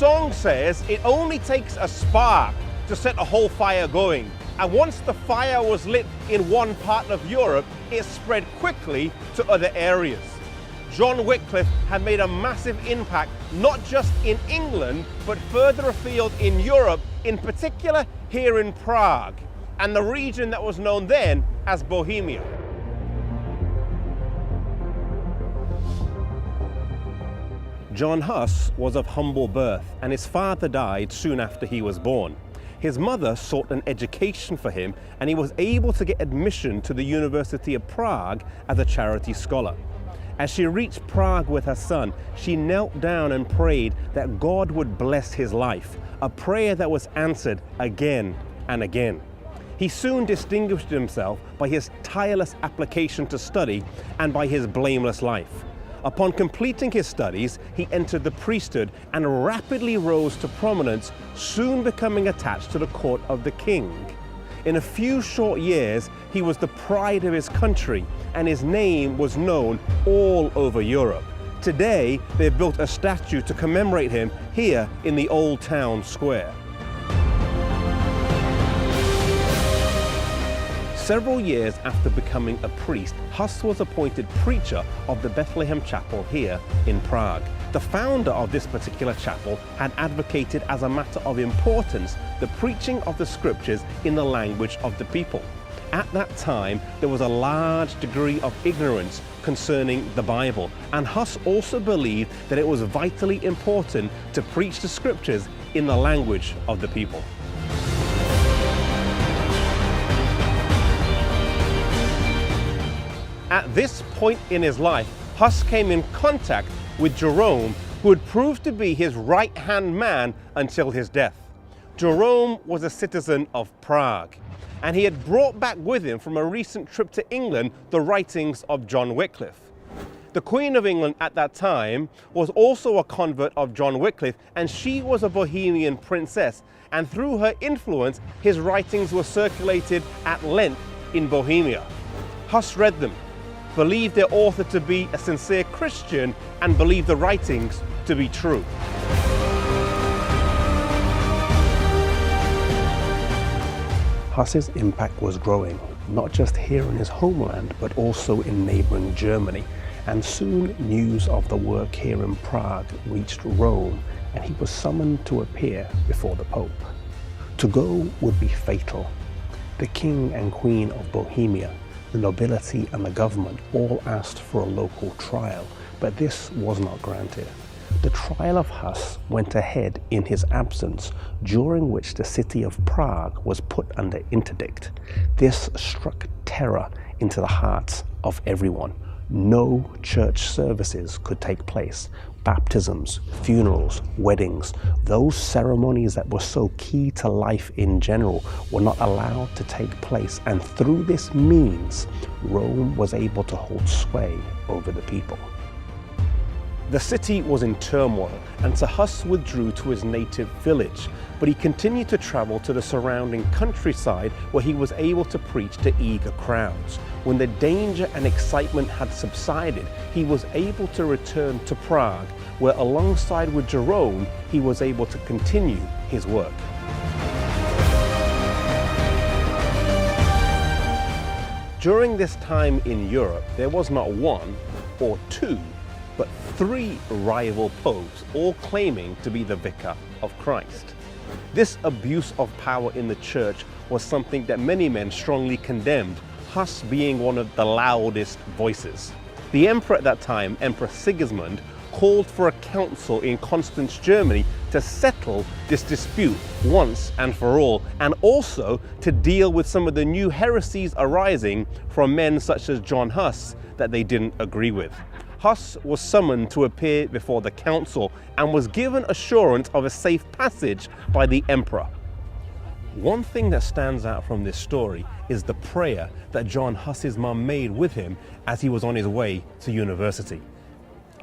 song says it only takes a spark to set a whole fire going. And once the fire was lit in one part of Europe, it spread quickly to other areas. John Wycliffe had made a massive impact, not just in England, but further afield in Europe, in particular here in Prague, and the region that was known then as Bohemia. John Huss was of humble birth, and his father died soon after he was born. His mother sought an education for him, and he was able to get admission to the University of Prague as a charity scholar. As she reached Prague with her son, she knelt down and prayed that God would bless his life, a prayer that was answered again and again. He soon distinguished himself by his tireless application to study and by his blameless life. Upon completing his studies, he entered the priesthood and rapidly rose to prominence, soon becoming attached to the court of the king. In a few short years, he was the pride of his country, and his name was known all over Europe. Today, they've built a statue to commemorate him here in the Old Town Square. Several years after becoming a priest, Huss was appointed preacher of the Bethlehem Chapel here in Prague. The founder of this particular chapel had advocated as a matter of importance the preaching of the scriptures in the language of the people. At that time, there was a large degree of ignorance concerning the Bible, and Huss also believed that it was vitally important to preach the scriptures in the language of the people. At this point in his life, Huss came in contact with Jerome, who would prove to be his right-hand man until his death. Jerome was a citizen of Prague, and he had brought back with him from a recent trip to England the writings of John Wycliffe. The Queen of England at that time was also a convert of John Wycliffe, and she was a Bohemian princess, and through her influence, his writings were circulated at length in Bohemia. Huss read them, believed their author to be a sincere Christian, and believed the writings to be true. Huss's impact was growing, not just here in his homeland, but also in neighboring Germany. And soon news of the work here in Prague reached Rome, and he was summoned to appear before the Pope. To go would be fatal. The King and Queen of Bohemia, the nobility and the government all asked for a local trial, but this was not granted. The trial of Huss went ahead in his absence, during which the city of Prague was put under interdict. This struck terror into the hearts of everyone. No church services could take place. Baptisms, funerals, weddings, those ceremonies that were so key to life in general were not allowed to take place, and through this means, Rome was able to hold sway over the people. The city was in turmoil, and so Huss withdrew to his native village, but he continued to travel to the surrounding countryside where he was able to preach to eager crowds. When the danger and excitement had subsided, he was able to return to Prague, where alongside with Jerome, he was able to continue his work. During this time in Europe, there was not one or two, but three rival popes, all claiming to be the vicar of Christ. This abuse of power in the church was something that many men strongly condemned, Huss being one of the loudest voices. The emperor at that time, Emperor Sigismund, called for a council in Constance, Germany, to settle this dispute once and for all, and also to deal with some of the new heresies arising from men such as John Huss that they didn't agree with. Huss was summoned to appear before the council and was given assurance of a safe passage by the emperor. One thing that stands out from this story is the prayer that John Huss's mum made with him as he was on his way to university.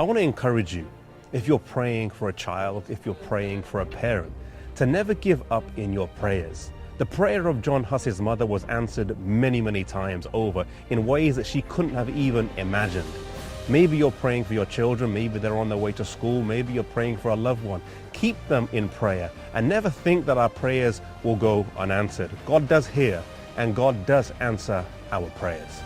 I want to encourage you, if you're praying for a child, if you're praying for a parent, to never give up in your prayers. The prayer of John Huss's mother was answered many, many times over in ways that she couldn't have even imagined. Maybe you're praying for your children, maybe they're on their way to school, maybe you're praying for a loved one. Keep them in prayer and never think that our prayers will go unanswered. God does hear and God does answer our prayers.